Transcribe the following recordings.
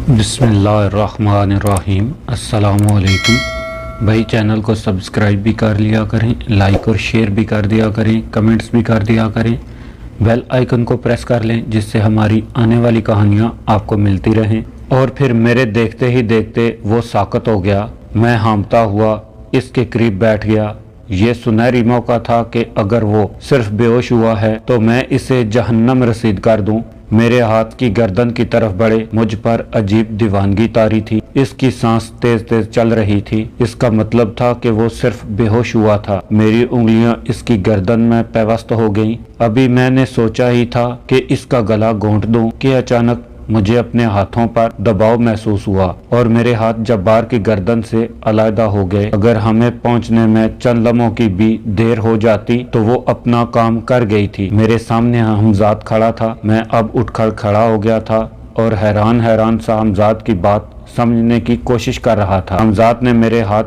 बिस्मिल्लाहिर्रहमानिर्रहीम। अस्सलाम वालेकुम भाई। चैनल को सब्सक्राइब भी कर लिया करें, लाइक और शेयर भी कर दिया करें, कमेंट्स भी कर दिया करें, बेल आइकन को प्रेस कर लें जिससे हमारी आने वाली कहानियाँ आपको मिलती रहें। और फिर मेरे देखते ही देखते वो साकत हो गया। मैं हांफता हुआ इसके करीब बैठ गया। ये सुनहरी मौका था कि अगर वो सिर्फ बेहोश हुआ है तो मैं इसे जहन्नम रसीद कर दूं। मेरे हाथ की गर्दन की तरफ बढ़े। मुझ पर अजीब दीवानगी तारी थी। इसकी सांस तेज तेज चल रही थी। इसका मतलब था कि वो सिर्फ बेहोश हुआ था। मेरी उंगलियां इसकी गर्दन में पेवस्त हो गईं। अभी मैंने सोचा ही था कि इसका गला घोंट दूं कि अचानक मुझे अपने हाथों पर दबाव महसूस हुआ और मेरे हाथ जब्बार की गर्दन से अलहदा हो गए। अगर हमें पहुंचने में चंद लम्हों की भी देर हो जाती तो वो अपना काम कर गई थी। मेरे सामने हमजाद खड़ा था। मैं अब उठकर खड़ा हो गया था और हैरान हैरान सा हमजाद की बात समझने की कोशिश कर रहा था। हमजाद ने मेरे हाथ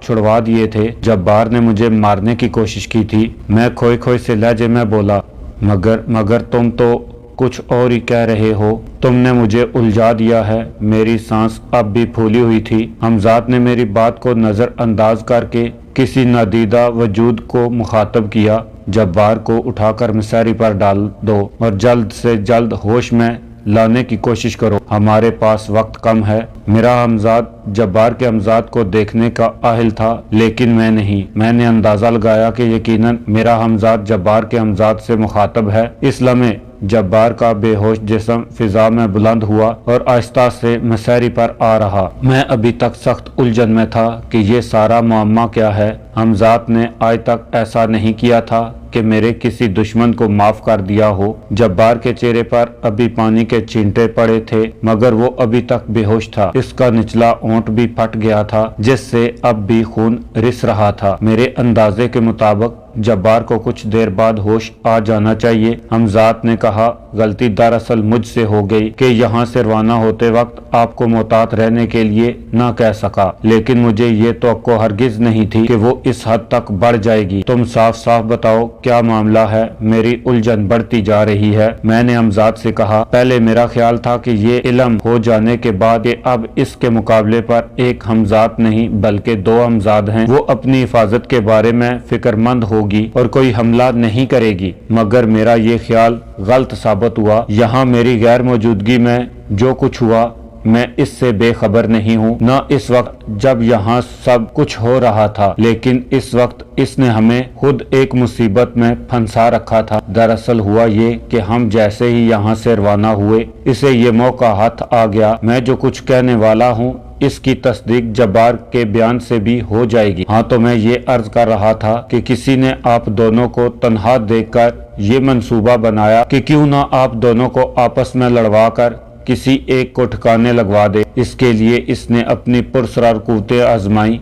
छुड़वा दिए थे। जब्बार ने मुझे मारने की कोशिश की थी। मैं खोए खोए से लहजे में बोला, मगर तुम तो कुछ और ही कह रहे हो। तुमने मुझे उलझा दिया है। मेरी सांस अब भी फूली हुई थी। हमजाद ने मेरी बात को नजरअंदाज करके किसी नादीदा वजूद को मुखातब किया। जब्बार को उठाकर मिसारी पर डाल दो और जल्द से जल्द होश में लाने की कोशिश करो। हमारे पास वक्त कम है। मेरा हमजाद जब्बार के हमजाद को देखने का आहिल था, लेकिन मैं नहीं। मैंने अंदाजा लगाया कि यकीनन मेरा हमजाद जब्बार के हमजाद से मुखातब है। इस लम्हे जब्बार का बेहोश जिस्म फिजा में बुलंद हुआ और आहिस्ता से मसहरी पर आ रहा। मैं अभी तक सख्त उलझन में था कि ये सारा मुअम्मा क्या है। हमजाद ने आज तक ऐसा नहीं किया था कि मेरे किसी दुश्मन को माफ कर दिया हो। जब्बार के चेहरे पर अभी पानी के छींटे पड़े थे, मगर वो अभी तक बेहोश था। इसका निचला ओंठ भी फट गया था, जिससे अब भी खून रिस रहा था। मेरे अंदाजे के मुताबिक जब्बार को कुछ देर बाद होश आ जाना चाहिए। हमजाद ने कहा, गलती दरअसल मुझसे हो गई कि यहाँ से रवाना होते वक्त आपको मोहतात रहने के लिए ना कह सका, लेकिन मुझे ये तवक्को हरगिज नहीं थी कि वो इस हद तक बढ़ जाएगी। तुम साफ साफ बताओ क्या मामला है। मेरी उलझन बढ़ती जा रही है। मैंने हमजाद से कहा, पहले मेरा ख्याल था कि ये इल्म हो जाने के बाद कि अब इसके मुकाबले पर एक हमजाद नहीं बल्कि दो हमजाद हैं। वो अपनी हिफाजत के बारे में फिक्रमंद होगी और कोई हमला नहीं करेगी, मगर मेरा ये ख्याल गलत साबित हुआ। यहाँ मेरी गैर मौजूदगी में जो कुछ हुआ मैं इससे बेखबर नहीं हूँ, न इस वक्त जब यहाँ सब कुछ हो रहा था, लेकिन इस वक्त इसने हमें खुद एक मुसीबत में फंसा रखा था। दरअसल हुआ ये कि हम जैसे ही यहाँ से रवाना हुए इसे ये मौका हाथ आ गया। मैं जो कुछ कहने वाला हूँ इसकी तस्दीक जब्बार के बयान से भी हो जाएगी। हाँ, तो मैं ये अर्ज कर रहा था कि किसी ने आप दोनों को तन्हा देखकर ये मंसूबा बनाया कि क्यों ना आप दोनों को आपस में लड़वा कर किसी एक को ठिकाने लगवा दे। इसके लिए इसने अपनी पुरस्कार कुव्वतें आजमाई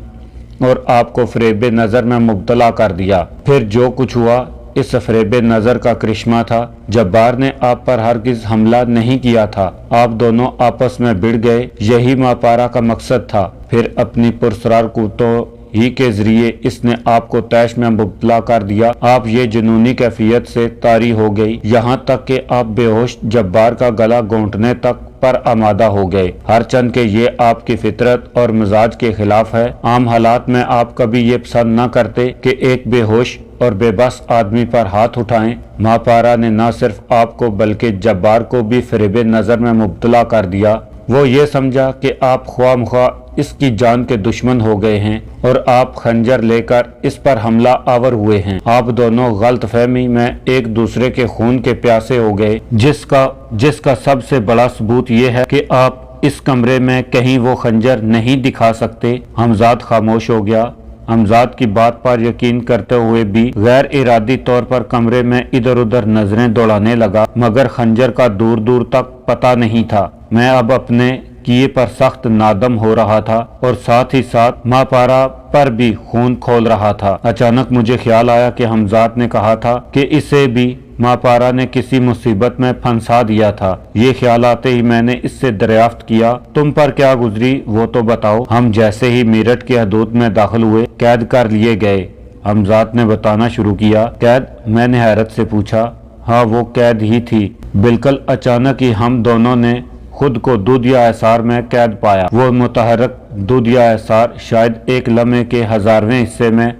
और आपको फरेब नजर में मुब्तला कर दिया। फिर जो कुछ हुआ इस फरेब नजर का करिश्मा था। जब्बार ने आप पर हरगिज हमला नहीं किया था। आप दोनों आपस में भिड़ गए, यही मापारा का मकसद था। फिर अपनी पुरस्कार कुव्वतों ही के जरिए इसने आपको तैश में मुब्तला कर दिया। आप ये जुनूनी कैफियत से तारी हो गई, यहाँ तक कि आप बेहोश जब्बार का गला घोंटने तक पर आमादा हो गए। हर चंद के ये आपकी फितरत और मिजाज के खिलाफ है। आम हालात में आप कभी ये पसंद न करते कि एक बेहोश और बेबस आदमी पर हाथ उठाएं। मापारा ने न सिर्फ आपको बल्कि जब्बार को भी फरेब नजर में मुब्तला कर दिया। वो ये समझा कि आप ख्वामख्वा इसकी जान के दुश्मन हो गए हैं और आप खंजर लेकर इस पर हमला आवर हुए हैं। आप दोनों गलतफहमी में एक दूसरे के खून के प्यासे हो गए, जिसका सबसे बड़ा सबूत ये है कि आप इस कमरे में कहीं वो खंजर नहीं दिखा सकते। हमजाद खामोश हो गया। हमजाद की बात पर यकीन करते हुए भी गैर इरादी तौर पर कमरे में इधर उधर नजरें दौड़ाने लगा, मगर खंजर का दूर दूर तक पता नहीं था। मैं अब अपने किए पर सख्त नादम हो रहा था और साथ ही साथ मापारा पर भी खून खोल रहा था। अचानक मुझे ख्याल आया कि हमजाद ने कहा था कि इसे भी मापारा ने किसी मुसीबत में फंसा दिया था। ये ख्याल आते ही मैंने इससे दरियाफ्त किया, तुम पर क्या गुजरी वो तो बताओ। हम जैसे ही मेरठ के हदूद में दाखिल हुए कैद कर लिए गए। हमजाद ने बताना शुरू किया। कैद? मैंने हैरत से पूछा। हाँ वो कैद ही थी। बिल्कुल अचानक ही हम दोनों ने खुद को दूधिया एसार में कैद पाया। वो मुतहरक दूधिया एसार शायद एक लम्हे के 1000वें हिस्से में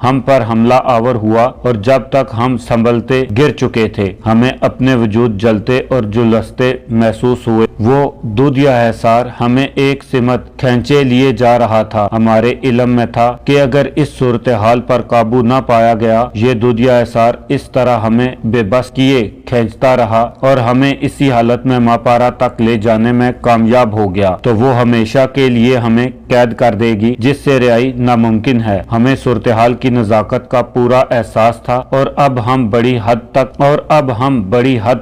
हम पर हमला आवर हुआ और जब तक हम संभलते गिर चुके थे हमें अपने वजूद जलते और झुलसते महसूस हुए। वो दूधिया एसार हमें एक सिमत खींचे लिए जा रहा था। हमारे इल्म में था कि अगर इस सूरत हाल पर काबू न पाया गया ये दूधिया एसार इस तरह हमें बेबस किए खींचता रहा और हमें इसी हालत में मापारा तक ले जाने में कामयाब हो गया तो वो हमेशा के लिए हमें कैद कर देगी जिससे रिहाई नामुमकिन है। हमें सूरत हाल की नजाकत का पूरा एहसास था और अब हम बड़ी हद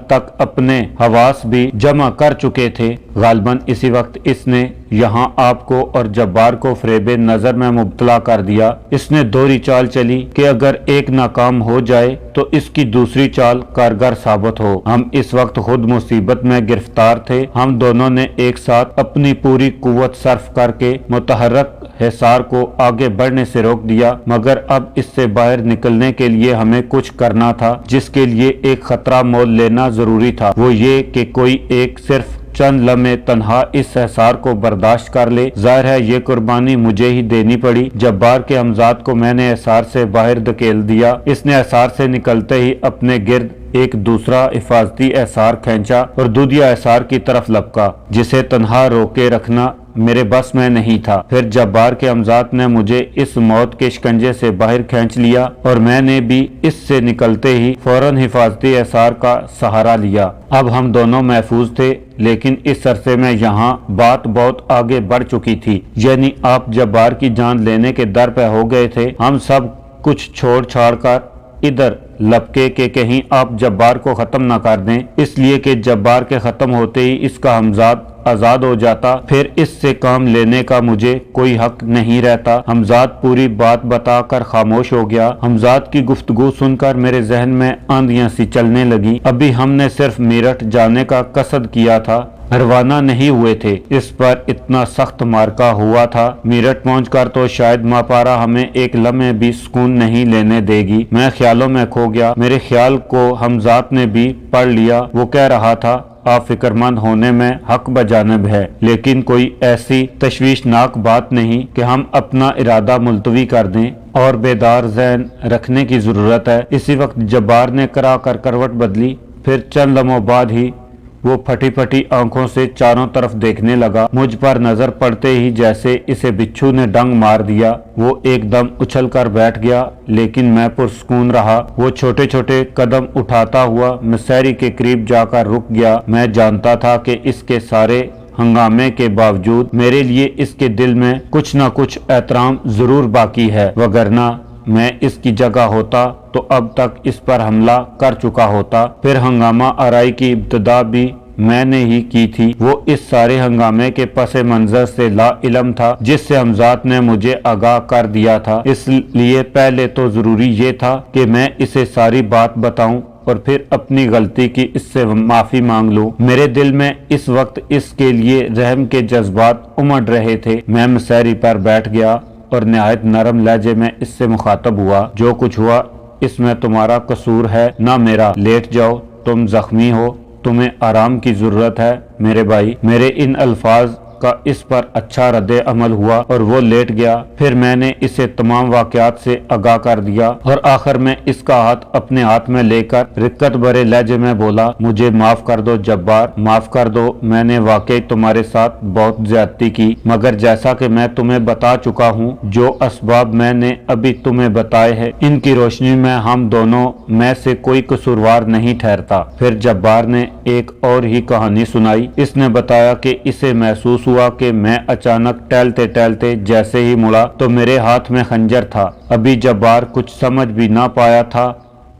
तक अपने हवास भी जमा कर चुके थे। गालबन इसी वक्त इसने यहाँ आपको और जब्बार को फरेबे नजर में मुब्तला कर दिया। इसने दोहरी चाल चली कि अगर एक नाकाम हो जाए तो इसकी दूसरी चाल कारगर साबित हो। हम इस वक्त खुद मुसीबत में गिरफ्तार थे। हम दोनों ने एक साथ अपनी पूरी कुव्वत सर्फ करके मुतहर्रक हिसार को आगे बढ़ने से रोक दिया मगर अब इससे बाहर निकलने के लिए हमें कुछ करना था जिसके लिए एक खतरा मोल लेना जरूरी था। वो ये कि कोई एक सिर्फ चंद लम्हे तन्हा इस हिसार को बर्दाश्त कर ले। जाहिर है ये कुर्बानी मुझे ही देनी पड़ी। जब्बार के हमजाद को मैंने हिसार से बाहर धकेल दिया। इसने हिसार से निकलते ही अपने गिर्द एक दूसरा हिफाजती एसार खींचा और दूधिया एसार की तरफ लपका जिसे तन्हा रोके रखना मेरे बस में नहीं था। फिर जब्बार के हमजाद ने मुझे इस मौत के शिकंजे से बाहर खींच लिया और मैंने भी इससे निकलते ही फौरन हिफाजती एसार का सहारा लिया। अब हम दोनों महफूज थे लेकिन इस अरसे में यहाँ बात बहुत आगे बढ़ चुकी थी। यानी आप जब्बार की जान लेने के दर पे हो गए थे। हम सब कुछ छोड़ छाड़ कर इधर लपके के कहीं आप जब्बार को खत्म न कर दें, इसलिए कि जब्बार के खत्म होते ही इसका हमजाद आजाद हो जाता फिर इससे काम लेने का मुझे कोई हक नहीं रहता। हमजाद पूरी बात बताकर खामोश हो गया। हमजाद की गुफ्तगू सुनकर मेरे जहन में आंधियां सी चलने लगी। अभी हमने सिर्फ मेरठ जाने का कसद किया था, रवाना नहीं हुए थे। इस पर इतना सख्त मार्का हुआ था। मेरठ पहुंचकर तो शायद मापारा हमें एक लम्हे भी सुकून नहीं लेने देगी। मैं ख्यालों में खो गया। मेरे ख्याल को हमजाद ने भी पढ़ लिया। वो कह रहा था आप फिक्रमंद होने में हक बजानिब है लेकिन कोई ऐसी तशवीशनाक बात नहीं कि हम अपना इरादा मुलतवी कर दें और बेदार ज़हन रखने की जरूरत है। इसी वक्त जब्बार ने करा कर करवट बदली। फिर चंद लम्हों बाद ही वो फटी फटी आंखों से चारों तरफ देखने लगा। मुझ पर नजर पड़ते ही जैसे इसे बिच्छू ने डंग मार दिया। वो एकदम उछल कर बैठ गया लेकिन मैं पुरसुकून रहा। वो छोटे छोटे कदम उठाता हुआ मसहरी के करीब जाकर रुक गया। मैं जानता था कि इसके सारे हंगामे के बावजूद मेरे लिए इसके दिल में कुछ न कुछ एहतराम जरूर बाकी है, वगरना मैं इसकी जगह होता तो अब तक इस पर हमला कर चुका होता। फिर हंगामा आराई की इब्तदा भी मैंने ही की थी। वो इस सारे हंगामे के पसे मंजर से ला इलम था जिससे हमजाद ने मुझे आगाह कर दिया था। इसलिए पहले तो जरूरी ये था कि मैं इसे सारी बात बताऊं और फिर अपनी गलती की इससे माफी मांग लूं। मेरे दिल में इस वक्त इसके लिए रहम के जज्बात उमड़ रहे थे। मैं मसहरी पर बैठ गया और निहायत नरम लहजे में इससे मुखातब हुआ। जो कुछ हुआ इसमें तुम्हारा कसूर है ना मेरा। लेट जाओ, तुम जख्मी हो, तुम्हें आराम की जरूरत है मेरे भाई। मेरे इन अल्फाज का इस पर अच्छा रद्द अमल हुआ और वो लेट गया। फिर मैंने इसे तमाम वाकयात से आगाह कर दिया और आखिर में इसका हाथ अपने हाथ में लेकर रिक्कत भरे लहजे में बोला, मुझे माफ कर दो जब्बार, माफ कर दो। मैंने वाकई तुम्हारे साथ बहुत ज्यादती की मगर जैसा कि मैं तुम्हें बता चुका हूँ, जो असबाब मैंने अभी तुम्हें बताए हैं इनकी रोशनी में हम दोनों में से कोई कसूरवार नहीं ठहरता। फिर जब्बार ने एक और ही कहानी सुनाई। इसने बताया कि इसे महसूस हुआ कि मैं अचानक टहलते टहलते जैसे ही मुड़ा तो मेरे हाथ में खंजर था। अभी जब्बार कुछ समझ भी ना पाया था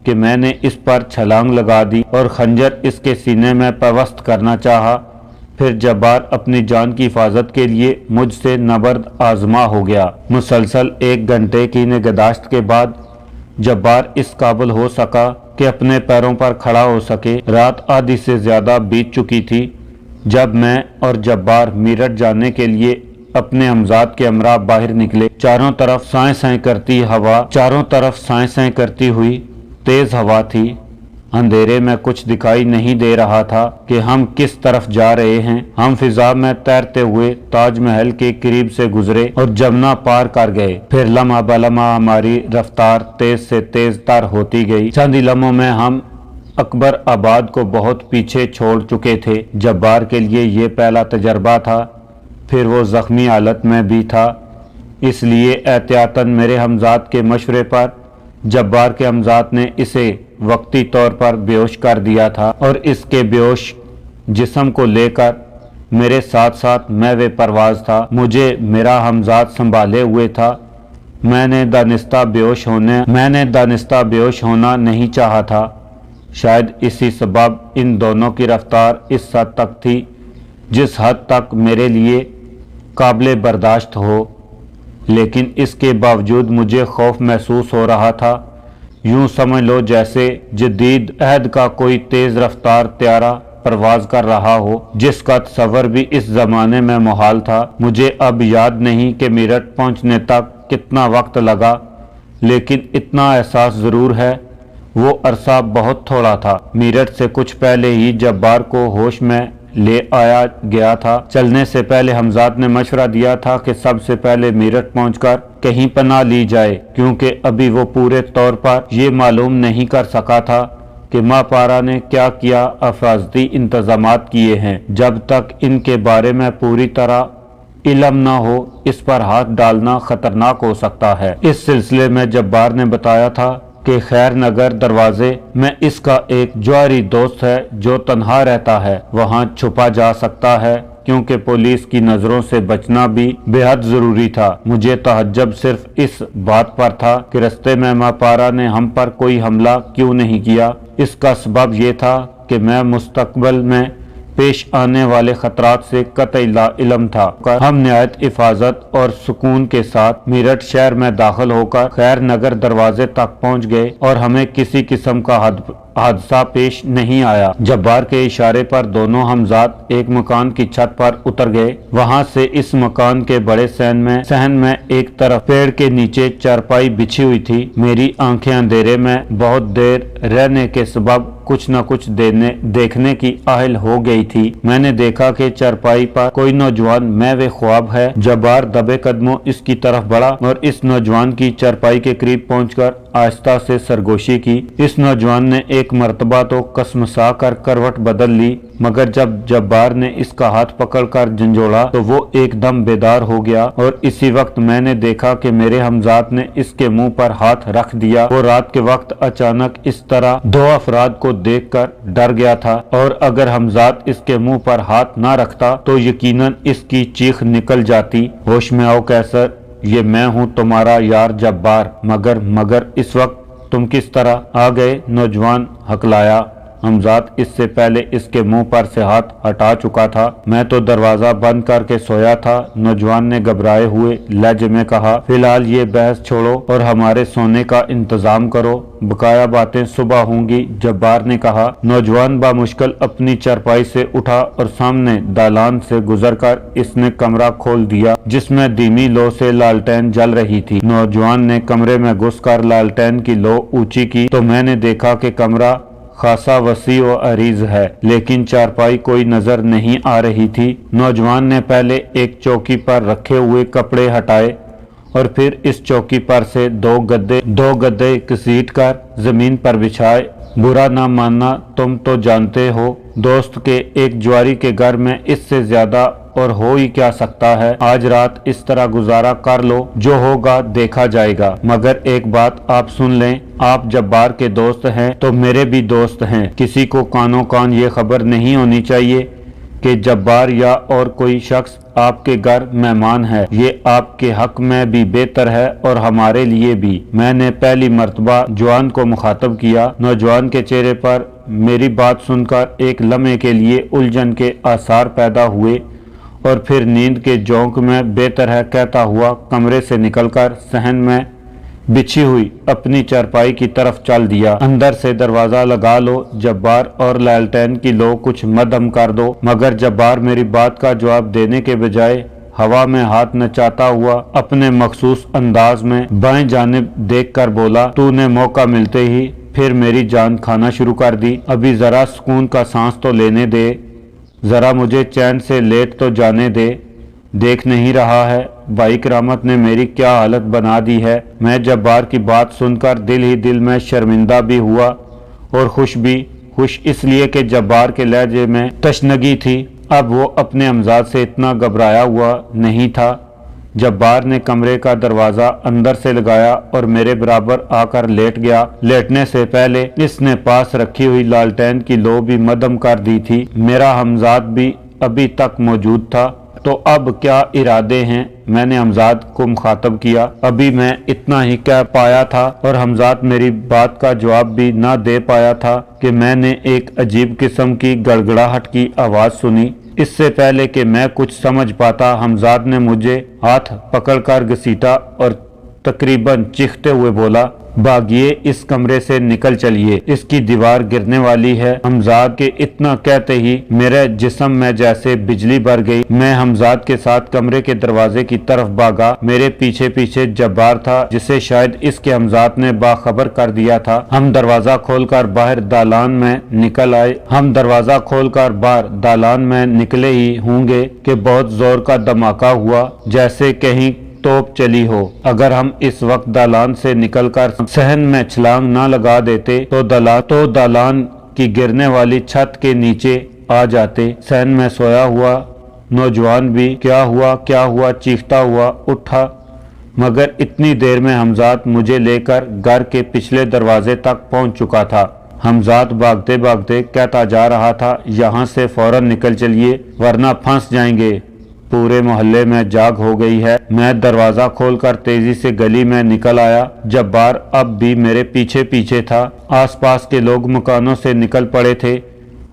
कि मैंने इस पर छलांग लगा दी और खंजर इसके सीने में पेवस्त करना चाहा। फिर जब्बार अपनी जान की हिफाजत के लिए मुझसे नबर्द आजमा हो गया। मुसलसल 1 घंटे की निगहदाश्त के बाद जब्बार इस काबिल हो सका कि अपने पैरों पर खड़ा हो सके। रात आधी से ज्यादा बीत चुकी थी जब मैं और जब्बार मेरठ जाने के लिए अपने हमजाद के हमरा बाहर निकले। चारों तरफ साए साए करती हुई तेज हवा थी। अंधेरे में कुछ दिखाई नहीं दे रहा था कि हम किस तरफ जा रहे हैं। हम फिजा में तैरते हुए ताजमहल के करीब से गुजरे और जमुना पार कर गए। फिर लम्हा बलम्हा हमारी रफ्तार तेज से तेज तर होती गई। चंद ही लम्हों में हम अकबर आबाद को बहुत पीछे छोड़ चुके थे। जब्बार के लिए ये पहला तजर्बा था, फिर वो जख्मी हालत में भी था, इसलिए एहतियातन मेरे हमजाद के मशवरे पर जब्बार के हमजाद ने इसे वक्ती तौर पर बेहोश कर दिया था और इसके बेहोश जिस्म को लेकर मेरे साथ साथ मैं वे परवाज था। मुझे मेरा हमजाद संभाले हुए था। मैंने दानिस्ता बेहोश होना नहीं चाहा था। शायद इसी सबब इन दोनों की रफ्तार इस हद तक थी जिस हद तक मेरे लिए काबिल बर्दाश्त हो, लेकिन इसके बावजूद मुझे खौफ महसूस हो रहा था। यूं समझ लो जैसे जदीद अहद का कोई तेज़ रफ्तार त्यारा परवाज कर रहा हो, जिसका तस्वर भी इस ज़माने में मुहाल था। मुझे अब याद नहीं कि मेरठ पहुंचने तक कितना वक्त लगा, लेकिन इतना एहसास ज़रूर है वो अरसा बहुत थोड़ा था। मेरठ से कुछ पहले ही जब्बार को होश में ले आया गया था। चलने से पहले हमजाद ने मशवरा दिया था कि सबसे पहले मेरठ पहुंचकर कहीं पनाह ली जाए, क्योंकि अभी वो पूरे तौर पर ये मालूम नहीं कर सका था कि मापारा ने क्या क्या हिफाजती इंतजामात किए हैं। जब तक इनके बारे में पूरी तरह इल्म न हो, इस पर हाथ डालना खतरनाक हो सकता है। इस सिलसिले में जब्बार ने बताया था कि खैर नगर दरवाजे में इसका एक जवारी दोस्त है जो तन्हा रहता है, वहाँ छुपा जा सकता है, क्योंकि पुलिस की नजरों से बचना भी बेहद जरूरी था। मुझे तहज्जुब सिर्फ इस बात पर था कि रास्ते में मापारा ने हम पर कोई हमला क्यों नहीं किया। इसका सबब यह था कि मैं मुस्तकबिल में पेश आने वाले खतरात से कतई लाइल्म था। हम निहायत हिफाजत और सुकून के साथ मेरठ शहर में दाखिल होकर खैर नगर दरवाजे तक पहुंच गए और हमें किसी किस्म का हादसा पेश नहीं आया। जब्बार के इशारे पर दोनों हमजाद एक मकान की छत पर उतर गए। वहां से इस मकान के बड़े सहन में एक तरफ पेड़ के नीचे चारपाई बिछी हुई थी। मेरी आंखें अंधेरे में बहुत देर रहने के सबब कुछ न कुछ देखने की आहल हो गई थी। मैंने देखा कि चारपाई पर कोई नौजवान मैं वे ख्वाब है। जब्बार दबे कदमों इसकी तरफ बढ़ा और इस नौजवान की चारपाई के करीब पहुंचकर आहिस्ता से सरगोशी की। इस नौजवान ने एक मर्तबा तो कसमसा कर करवट बदल ली, मगर जब जब्बार ने इसका हाथ पकड़कर झंझोड़ा तो वो एकदम बेदार हो गया और इसी वक्त मैंने देखा कि मेरे हमजाद ने इसके मुंह पर हाथ रख दिया। वो रात के वक्त अचानक इस तरह दो अफराद को देखकर डर गया था और अगर हमजाद इसके मुंह पर हाथ ना रखता तो यकीनन इसकी चीख निकल जाती। होश में आओ कैसर, ये मैं हूँ तुम्हारा यार जब्बार। मगर इस वक्त तुम किस तरह आ गए? नौजवान हकलाया। हमजाद इससे पहले इसके मुंह पर से हाथ हटा चुका था। मैं तो दरवाजा बंद करके सोया था। नौजवान ने घबराए हुए लहजे में कहा, फिलहाल ये बहस छोड़ो और हमारे सोने का इंतजाम करो, बकाया बातें सुबह होंगी। जब्बार ने कहा। नौजवान बामुश्किल अपनी चारपाई से उठा और सामने दालान से गुजरकर इसने कमरा खोल दिया जिसमें धीमी लो से लालटेन जल रही थी। नौजवान ने कमरे में घुसकर लालटेन की लो ऊंची की तो मैंने देखा कि कमरा खासा वसी व अरीज है, लेकिन चारपाई कोई नजर नहीं आ रही थी। नौजवान ने पहले एक चौकी पर रखे हुए कपड़े हटाए और फिर इस चौकी पर से दो गद्दे घसीट कर जमीन पर बिछाए। बुरा ना मानना, तुम तो जानते हो दोस्त के एक ज्वारी के घर में इससे ज्यादा और हो ही क्या सकता है। आज रात इस तरह गुजारा कर लो, जो होगा देखा जाएगा। मगर एक बात आप सुन लें, आप जब्बार के दोस्त हैं तो मेरे भी दोस्त हैं। किसी को कानों कान ये खबर नहीं होनी चाहिए कि जब्बार या और कोई शख्स आपके घर मेहमान है। ये आपके हक में भी बेहतर है और हमारे लिए भी। मैंने पहली मर्तबा जवान को मुखातब किया। नौजवान के चेहरे पर मेरी बात सुनकर एक लम्हे के लिए उलझन के आसार पैदा हुए और फिर नींद के जोंक में बेतरह कहता हुआ कमरे से निकलकर सहन में बिछी हुई अपनी चारपाई की तरफ चल दिया। अंदर से दरवाजा लगा लो जब्बार और लालटेन की लो कुछ मद्धम कर दो। मगर जब्बार मेरी बात का जवाब देने के बजाय हवा में हाथ नचाता हुआ अपने मखसूस अंदाज में बाएं जानिब देखकर बोला, तूने मौका मिलते ही फिर मेरी जान खाना शुरू कर दी। अभी जरा सुकून का सांस तो लेने दे, जरा मुझे चैन से लेट तो जाने दे। देख नहीं रहा है भाई करामत ने मेरी क्या हालत बना दी है। मैं जब्बार की बात सुनकर दिल ही दिल में शर्मिंदा भी हुआ और खुश भी। खुश इसलिए कि जब्बार के लहजे में तशनगी थी। अब वो अपने हमजाद से इतना घबराया हुआ नहीं था। जब्बार ने कमरे का दरवाज़ा अंदर से लगाया और मेरे बराबर आकर लेट गया। लेटने से पहले इसने पास रखी हुई लालटेन की लो भी मदम कर दी थी। मेरा हमजाद भी अभी तक मौजूद था। तो अब क्या इरादे हैं, मैंने हमजाद को मुखातब किया। अभी मैं इतना ही कह पाया था और हमजाद मेरी बात का जवाब भी ना दे पाया था कि मैंने एक अजीब किस्म की गड़गड़ाहट की आवाज़ सुनी। इससे पहले कि मैं कुछ समझ पाता, हमजाद ने मुझे हाथ पकड़कर घसीटा और तकरीबन चीखते हुए बोला, भागिए, इस कमरे से निकल चलिए, इसकी दीवार गिरने वाली है। हमजाद के इतना कहते ही मेरे जिस्म में जैसे बिजली बर गई। मैं हमजाद के साथ कमरे के दरवाजे की तरफ भागा। मेरे पीछे पीछे जब्बार था, जिसे शायद इसके हमजाद ने बाखबर कर दिया था। हम दरवाजा खोलकर बाहर दालान में निकल आए। हम दरवाजा खोलकर बाहर दालान में निकले ही होंगे कि बहुत जोर का धमाका हुआ, जैसे कहीं तोप चली हो। अगर हम इस वक्त दालान से निकलकर सहन में छलांग ना लगा देते तो दालान की गिरने वाली छत के नीचे आ जाते। सहन में सोया हुआ नौजवान भी क्या हुआ चीखता हुआ उठा, मगर इतनी देर में हमजाद मुझे लेकर घर के पिछले दरवाजे तक पहुंच चुका था। हमजाद भागते भागते कहता जा रहा था, यहाँ से फौरन निकल चलिए वरना फंस जाएंगे, पूरे मोहल्ले में जाग हो गई है। मैं दरवाजा खोलकर तेजी से गली में निकल आया। जब्बार अब भी मेरे पीछे पीछे था। आसपास के लोग मकानों से निकल पड़े थे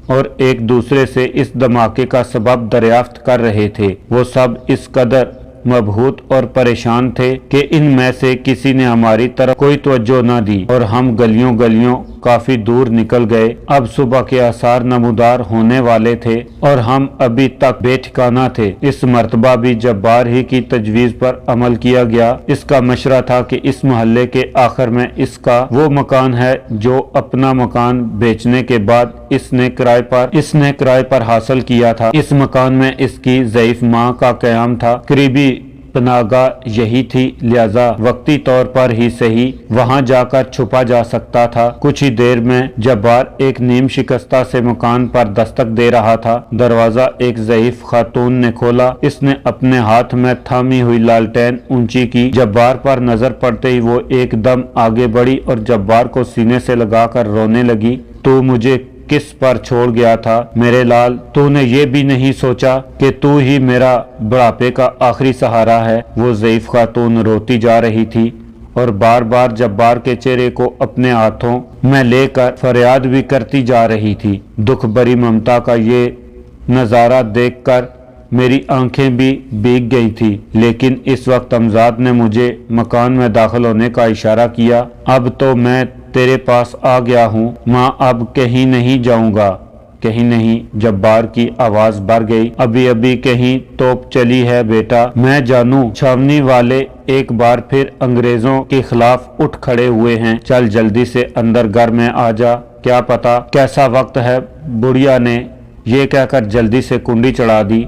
और एक दूसरे से इस धमाके का सबब दरियाफ्त कर रहे थे। वो सब इस कदर मबहूत और परेशान थे कि इनमें से किसी ने हमारी तरफ कोई तवज्जो न दी और हम गलियों गलियों काफी दूर निकल गए। अब सुबह के आसार नमूदार होने वाले थे और हम अभी तक बेठिकाना थे। इस मर्तबा भी जब्बार ही की तजवीज पर अमल किया गया। इसका मशरा था कि इस मोहल्ले के आखिर में इसका वो मकान है जो अपना मकान बेचने के बाद इसने किराए पर हासिल किया था। इस मकान में इसकी ज़ईफ माँ का क़याम था। करीबी पनाहगाह यही थी, लिहाजा वक्ती तौर पर ही सही वहां जाकर छुपा जा सकता था। कुछ ही देर में जब्बार एक नीम शिकस्ता से मकान पर दस्तक दे रहा था। दरवाजा एक ज़ईफ खातून ने खोला। इसने अपने हाथ में थामी हुई लालटेन ऊंची की। जब्बार पर नजर पड़ते ही वो एकदम आगे बढ़ी और जब्बार को सीने से लगाकर रोने लगी। तू मुझे किस पर छोड़ गया था मेरे लाल? तूने ये भी नहीं सोचा कि तू ही मेरा बुढ़ापे का आखिरी सहारा है। वो ज़ईफ खातून रोती जा रही थी और बार बार जब्बार के चेहरे को अपने हाथों में लेकर फरियाद भी करती जा रही थी। दुख भरी ममता का ये नज़ारा देखकर मेरी आंखें भी भीग गई थी। लेकिन इस वक्त हमजाद ने मुझे मकान में दाखिल होने का इशारा किया। अब तो मैं तेरे पास आ गया हूँ माँ, अब कहीं नहीं जाऊंगा। कहीं नहीं, जब्बार की आवाज बढ़ गई। अभी अभी कहीं तोप चली है बेटा। मैं जानू छावनी वाले एक बार फिर अंग्रेजों के खिलाफ उठ खड़े हुए हैं। चल जल्दी से अंदर घर में आ जा, क्या पता कैसा वक्त है। बुढ़िया ने ये कहकर जल्दी से कुंडी चढ़ा दी।